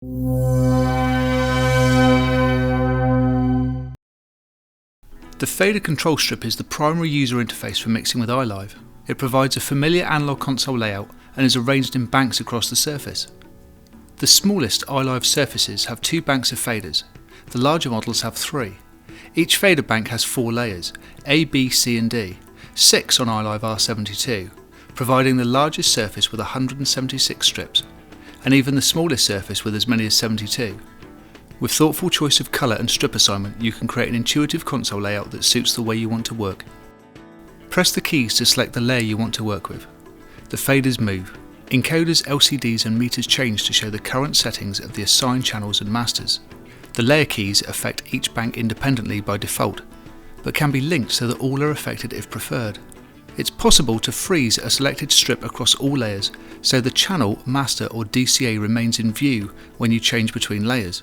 The fader control strip is the primary user interface for mixing with iLive. It provides a familiar analog console layout and is arranged in banks across the surface. The smallest iLive surfaces have 2 banks of faders. The larger models have 3. Each fader bank has 4 layers, A, B, C and D, 6 on iLive R72, providing the largest surface with 176 strips, and even the smallest surface with as many as 72. With thoughtful choice of colour and strip assignment, you can create an intuitive console layout that suits the way you want to work. Press the keys to select the layer you want to work with. The faders move. Encoders, LCDs and meters change to show the current settings of the assigned channels and masters. The layer keys affect each bank independently by default, but can be linked so that all are affected if preferred. It's possible to freeze a selected strip across all layers, so the channel, master or DCA remains in view when you change between layers.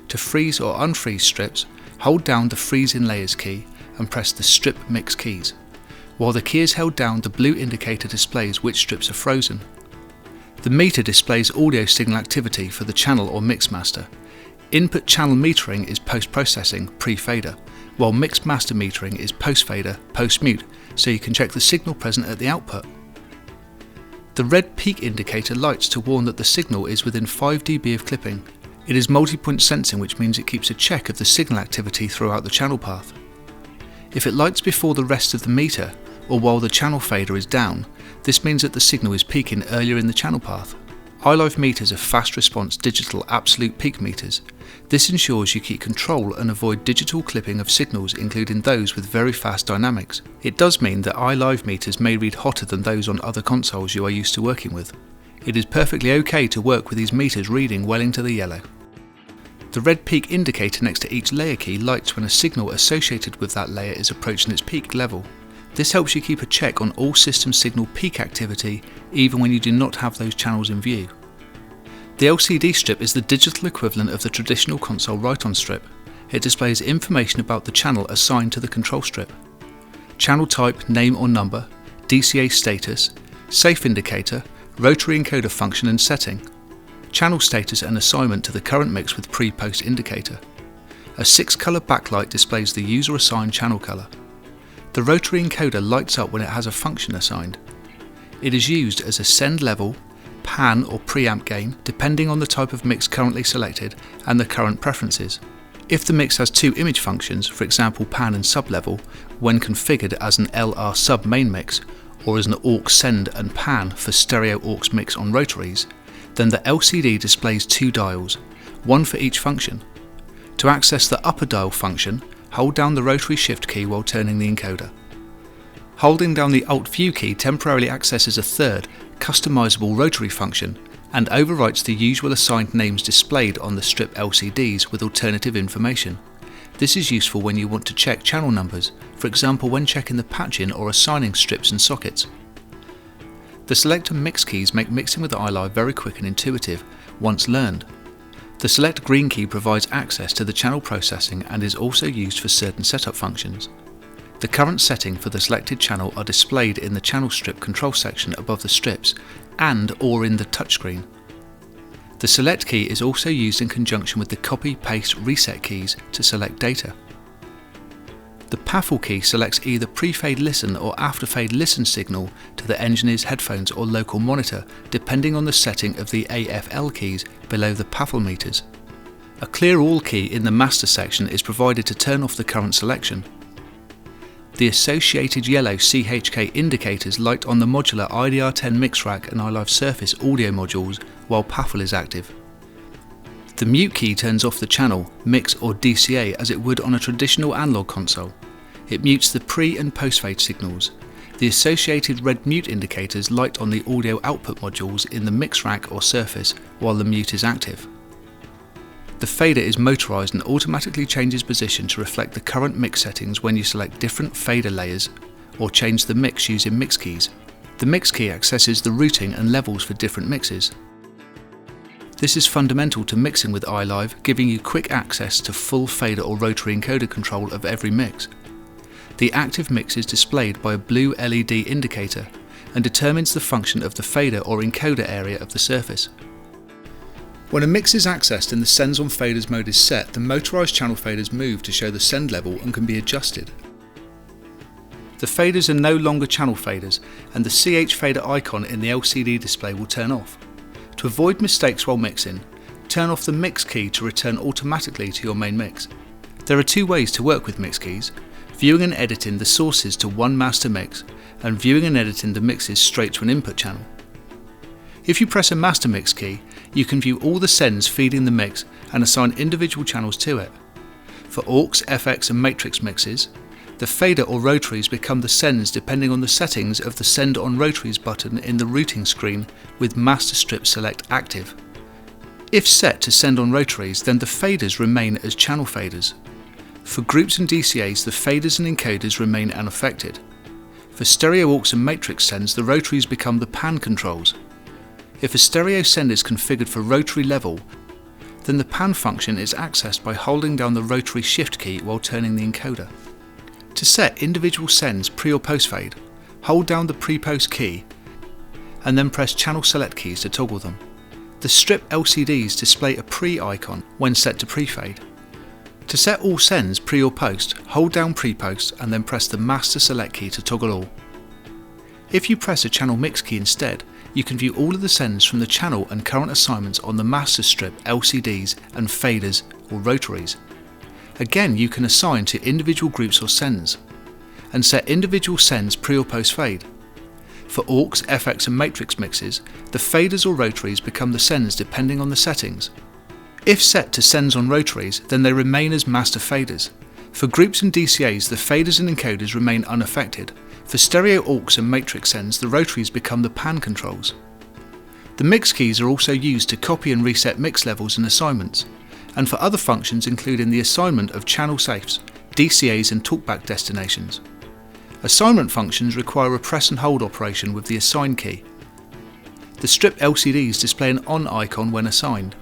To freeze or unfreeze strips, hold down the Freeze in Layers key and press the Strip Mix keys. While the key is held down, the blue indicator displays which strips are frozen. The meter displays audio signal activity for the channel or mix master. Input channel metering is post-processing, pre-fader, while mix master metering is post-fader, post-mute, so you can check the signal present at the output. The red peak indicator lights to warn that the signal is within 5 dB of clipping. It is multi-point sensing, which means it keeps a check of the signal activity throughout the channel path. If it lights before the rest of the meter, or while the channel fader is down, this means that the signal is peaking earlier in the channel path. iLive meters are fast response digital absolute peak meters. This ensures you keep control and avoid digital clipping of signals, including those with very fast dynamics. It does mean that iLive meters may read hotter than those on other consoles you are used to working with. It is perfectly okay to work with these meters reading well into the yellow. The red peak indicator next to each layer key lights when a signal associated with that layer is approaching its peak level. This helps you keep a check on all system signal peak activity even when you do not have those channels in view. The LCD strip is the digital equivalent of the traditional console write-on strip. It displays information about the channel assigned to the control strip. Channel type, name or number, DCA status, safe indicator, rotary encoder function and setting, channel status and assignment to the current mix with pre-post indicator. A 6-colour backlight displays the user-assigned channel colour. The rotary encoder lights up when it has a function assigned. It is used as a send level, pan or preamp gain, depending on the type of mix currently selected and the current preferences. If the mix has 2 image functions, for example pan and sub level, when configured as an LR sub main mix, or as an aux send and pan for stereo aux mix on rotaries, then the LCD displays 2 dials, one for each function. To access the upper dial function, hold down the rotary shift key while turning the encoder. Holding down the Alt View key temporarily accesses a third, customizable rotary function and overwrites the usual assigned names displayed on the strip LCDs with alternative information. This is useful when you want to check channel numbers, for example when checking the patching or assigning strips and sockets. The select and mix keys make mixing with iLive very quick and intuitive once learned. The select green key provides access to the channel processing and is also used for certain setup functions. The current setting for the selected channel are displayed in the channel strip control section above the strips and or in the touchscreen. The select key is also used in conjunction with the copy, paste, reset keys to select data. The PAFL key selects either pre-fade listen or after-fade listen signal to the engineer's headphones or local monitor, depending on the setting of the AFL keys below the PAFL meters. A clear all key in the master section is provided to turn off the current selection. The associated yellow CHK indicators light on the modular IDR10 mix rack and iLive Surface audio modules while PAFL is active. The mute key turns off the channel, mix or DCA as it would on a traditional analog console. It mutes the pre- and post-fade signals. The associated red mute indicators light on the audio output modules in the mix rack or surface while the mute is active. The fader is motorized and automatically changes position to reflect the current mix settings when you select different fader layers or change the mix using mix keys. The mix key accesses the routing and levels for different mixes. This is fundamental to mixing with iLive, giving you quick access to full fader or rotary encoder control of every mix. The active mix is displayed by a blue LED indicator and determines the function of the fader or encoder area of the surface. When a mix is accessed and the sends on faders mode is set, the motorised channel faders move to show the send level and can be adjusted. The faders are no longer channel faders, and the CH fader icon in the LCD display will turn off. To avoid mistakes while mixing, turn off the mix key to return automatically to your main mix. There are two ways to work with mix keys: viewing and editing the sources to one master mix, and viewing and editing the mixes straight to an input channel. If you press a master mix key, you can view all the sends feeding the mix and assign individual channels to it. For aux, FX and matrix mixes, the fader or rotaries become the sends depending on the settings of the Send on Rotaries button in the routing screen with Master Strip Select active. If set to Send on Rotaries, then the faders remain as channel faders. For groups and DCAs, the faders and encoders remain unaffected. For stereo aux and matrix sends, the rotaries become the pan controls. If a stereo send is configured for rotary level, then the pan function is accessed by holding down the rotary shift key while turning the encoder. To set individual sends pre or post fade, hold down the pre-post key and then press channel select keys to toggle them. The strip LCDs display a pre icon when set to pre-fade. To set all sends pre or post, hold down pre-post and then press the master select key to toggle all. If you press a channel mix key instead, you can view all of the sends from the channel and current assignments on the master strip LCDs and faders or rotaries. Again, you can assign to individual groups or sends, and set individual sends pre or post fade. For aux, FX and matrix mixes, the faders or rotaries become the sends depending on the settings. If set to sends on rotaries, then they remain as master faders. For groups and DCAs, the faders and encoders remain unaffected. For stereo aux and matrix sends, the rotaries become the pan controls. The mix keys are also used to copy and reset mix levels and assignments, and for other functions including the assignment of channel safes, DCAs and talkback destinations. Assignment functions require a press and hold operation with the assign key. The strip LCDs display an on icon when assigned.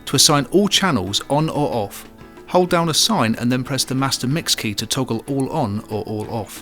To assign all channels on or off, hold down assign and then press the master mix key to toggle all on or all off.